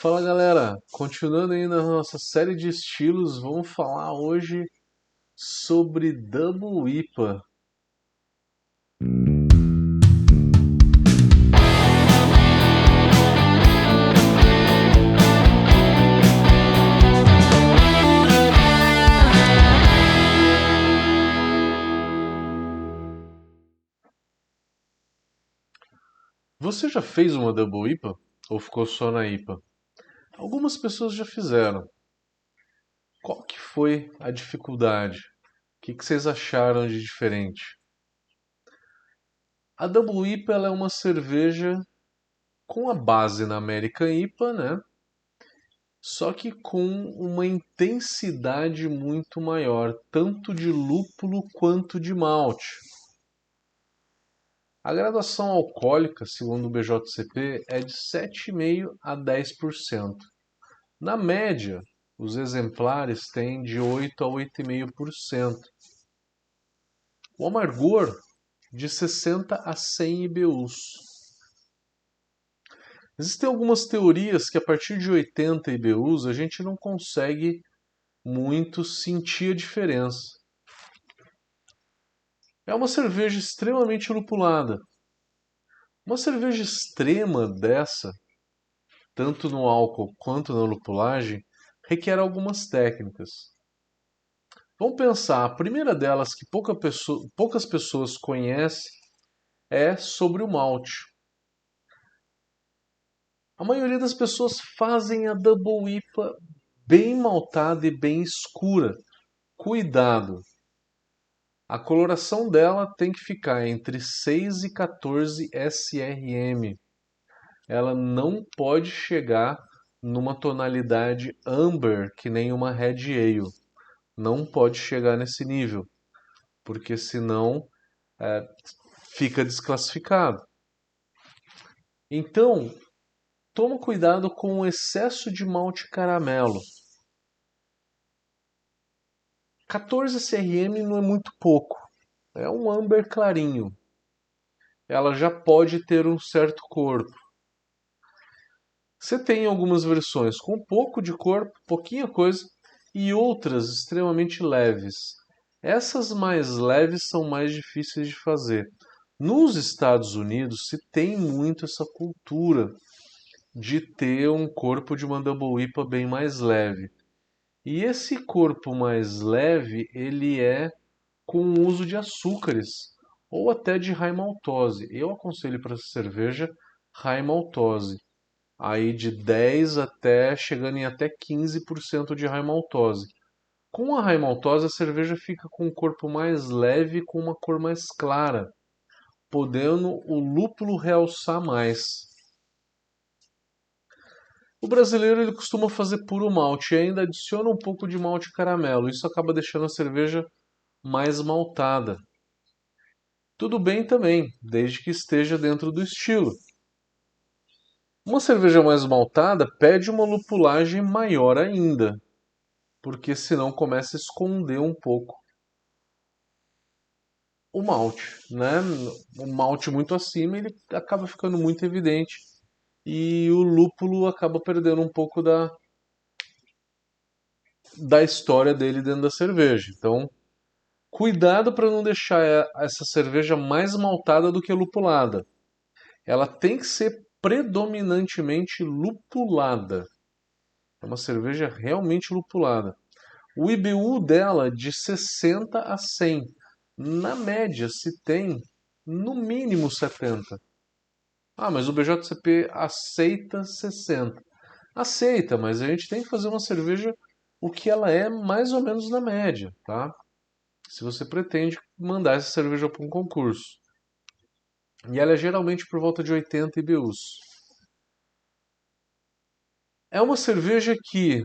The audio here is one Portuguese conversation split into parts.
Fala galera, continuando aí na nossa série de estilos, vamos falar hoje sobre Double IPA. Você já fez uma Double IPA? Ou ficou só na IPA? Algumas pessoas já fizeram. Qual que foi a dificuldade? O que vocês acharam de diferente? A Double IPA ela é uma cerveja com a base na American IPA, né? Só que com uma intensidade muito maior, tanto de lúpulo quanto de malte. A graduação alcoólica, segundo o BJCP, é de 7,5% a 10%. Na média, os exemplares têm de 8% a 8,5%. O amargor, de 60 a 100 IBUs. Existem algumas teorias que a partir de 80 IBUs a gente não consegue muito sentir a diferença. É uma cerveja extremamente lupulada. Uma cerveja extrema dessa, tanto no álcool quanto na lupulagem, requer algumas técnicas. Vamos pensar, a primeira delas que poucas pessoas conhecem é sobre o malte. A maioria das pessoas fazem a Double IPA bem maltada e bem escura. Cuidado! A coloração dela tem que ficar entre 6 e 14 SRM. Ela não pode chegar numa tonalidade amber, que nem uma Red Ale. Não pode chegar nesse nível, porque senão é, fica desclassificado. Então, toma cuidado com o excesso de malte caramelo. 14 CRM não é muito pouco, é um amber clarinho. Ela já pode ter um certo corpo. Você tem algumas versões com pouco de corpo, pouquinha coisa, e outras extremamente leves. Essas mais leves são mais difíceis de fazer. Nos Estados Unidos se tem muito essa cultura de ter um corpo de uma Double IPA bem mais leve. E esse corpo mais leve, ele é com o uso de açúcares ou até de high maltose. Eu aconselho para essa cerveja high maltose, aí de 10 até chegando em até 15% de high maltose. Com a high maltose a cerveja fica com um corpo mais leve, com uma cor mais clara, podendo o lúpulo realçar mais. O brasileiro ele costuma fazer puro malte e ainda adiciona um pouco de malte caramelo. Isso acaba deixando a cerveja mais maltada. Tudo bem também, desde que esteja dentro do estilo. Uma cerveja mais maltada pede uma lupulagem maior ainda, porque senão começa a esconder um pouco o malte, né? O malte muito acima ele acaba ficando muito evidente e o lúpulo acaba perdendo um pouco da história dele dentro da cerveja. Então, cuidado para não deixar essa cerveja mais maltada do que lupulada. Ela tem que ser predominantemente lupulada. É uma cerveja realmente lupulada. O IBU dela de 60 a 100. Na média se tem no mínimo 70. Ah, mas o BJCP aceita 60. Aceita, mas a gente tem que fazer uma cerveja o que ela é mais ou menos na média, tá? Se você pretende mandar essa cerveja para um concurso. E ela é geralmente por volta de 80 IBUs. É uma cerveja que,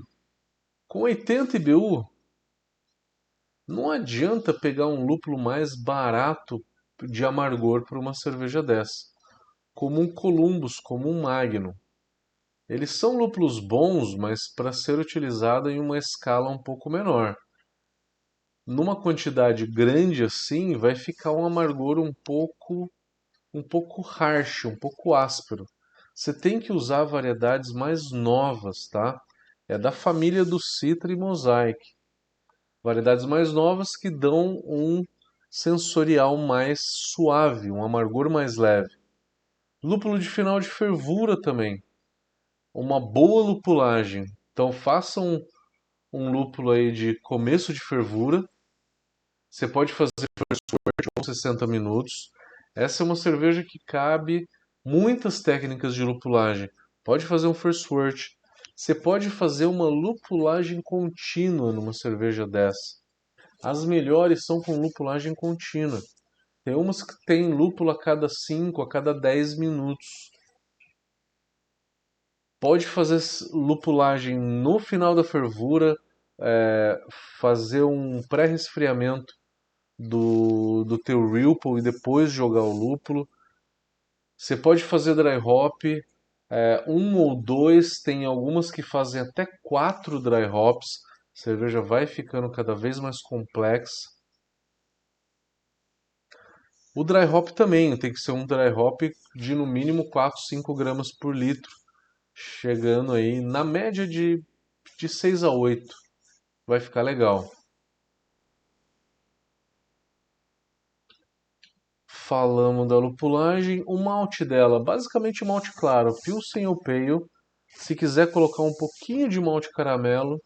com 80 IBU, não adianta pegar um lúpulo mais barato de amargor para uma cerveja dessa, como um Columbus, como um Magnum. Eles são lúpulos bons, mas para ser utilizado em uma escala um pouco menor. Numa quantidade grande assim, vai ficar um amargor um pouco harsh, um pouco áspero. você tem que usar variedades mais novas, tá? É da família do Citra e Mosaic. Variedades mais novas que dão um sensorial mais suave, um amargor mais leve. Lúpulo de final de fervura também. Uma boa lupulagem. Então faça um lúpulo aí de começo de fervura. Você pode fazer por 60 minutos. Essa é uma cerveja que cabe muitas técnicas de lupulagem. Pode fazer um first wort. Você pode fazer uma lupulagem contínua numa cerveja dessa. As melhores são com lupulagem contínua. Tem umas que tem lúpulo a cada 5, a cada 10 minutos. Pode fazer lupulagem no final da fervura, fazer um pré-resfriamento do teu Ripple e depois jogar o lúpulo. Você pode fazer dry hop, um ou dois, tem algumas que fazem até 4 dry hops. A cerveja vai ficando cada vez mais complexa. O dry hop também tem que ser um dry hop de no mínimo 4, 5 gramas por litro, chegando aí na média de 6 a 8. Vai ficar legal. Falamos da lupulagem, o malte dela, basicamente malte claro, Pilsen ou Pale. Se quiser colocar um pouquinho de malte caramelo,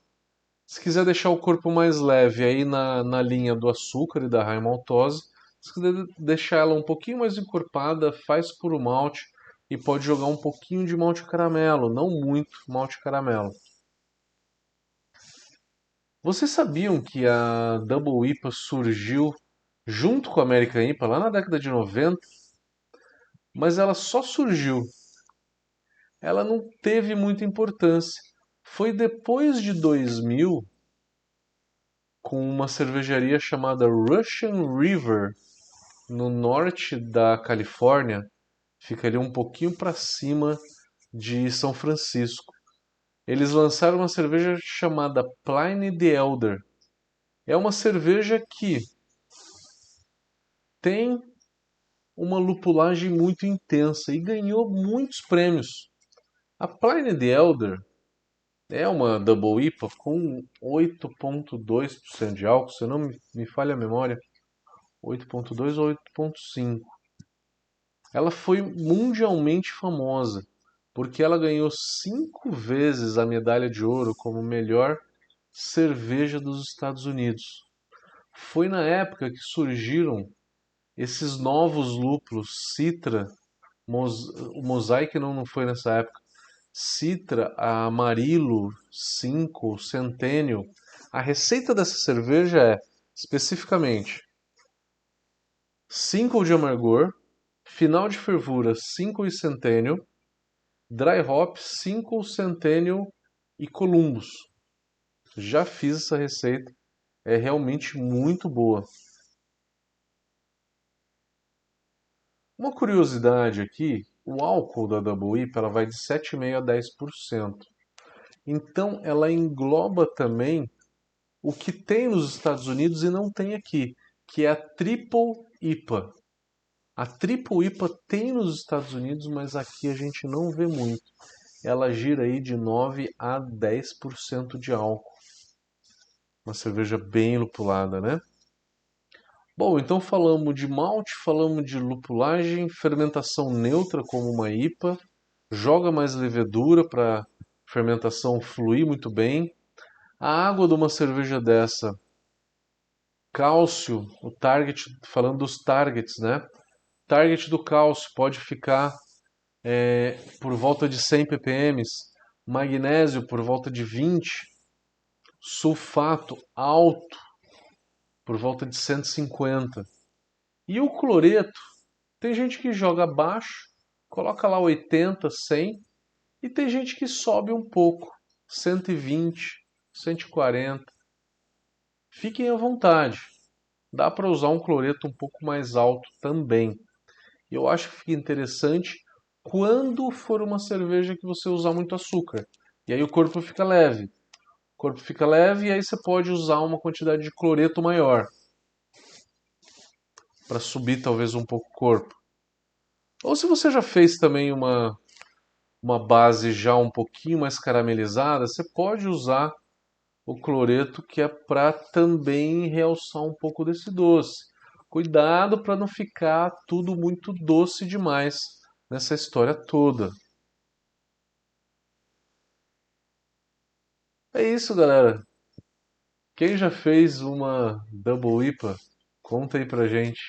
se quiser deixar o corpo mais leve aí na linha do açúcar e da high maltose, se quiser deixar ela um pouquinho mais encorpada, faz puro malte e pode jogar um pouquinho de malte caramelo, não muito malte caramelo. Vocês sabiam que a Double IPA surgiu junto com a American IPA lá na década de 90? Mas ela só surgiu. Ela não teve muita importância. Foi depois de 2000, com uma cervejaria chamada Russian River, no norte da Califórnia, fica ali um pouquinho para cima de São Francisco. Eles lançaram uma cerveja chamada Pliny the Elder. É uma cerveja que tem uma lupulagem muito intensa e ganhou muitos prêmios. A Pliny the Elder é uma Double IPA com 8,2% de álcool, se não me falha a memória, 8,2 ou 8,5. Ela foi mundialmente famosa porque ela ganhou 5 vezes a medalha de ouro como melhor cerveja dos Estados Unidos. Foi na época que surgiram esses novos lúpulos, Citra, o Mosaic não foi nessa época, Citra, Amarillo, 5, Centennial. A receita dessa cerveja é, especificamente, 5 de amargor, final de fervura 5 e Centennial, dry hop 5 Centennial e Columbus. Já fiz essa receita, é realmente muito boa. Uma curiosidade aqui, o álcool da Double IPA ela vai de 7,5% a 10%. Então ela engloba também o que tem nos Estados Unidos e não tem aqui, que é a Triple IPA. A Triple IPA tem nos Estados Unidos, mas aqui a gente não vê muito. Ela gira aí de 9 a 10% de álcool. Uma cerveja bem lupulada, né? Bom, então falamos de malte, falamos de lupulagem, fermentação neutra como uma IPA, joga mais levedura para fermentação fluir muito bem. A água de uma cerveja dessa, cálcio, o target, falando dos targets, né? Target do cálcio pode ficar por volta de 100 ppm, magnésio por volta de 20, sulfato alto por volta de 150. E o cloreto, tem gente que joga abaixo, coloca lá 80, 100, e tem gente que sobe um pouco, 120, 140. Fiquem à vontade. Dá para usar um cloreto um pouco mais alto também. Eu acho que fica interessante quando for uma cerveja que você usar muito açúcar. E aí o corpo fica leve. O corpo fica leve e aí você pode usar uma quantidade de cloreto maior para subir talvez um pouco o corpo. Ou se você já fez também uma base já um pouquinho mais caramelizada, você pode usar o cloreto, que é para também realçar um pouco desse doce. Cuidado para não ficar tudo muito doce demais nessa história toda. É isso, galera. Quem já fez uma Double IPA? Conta aí pra gente.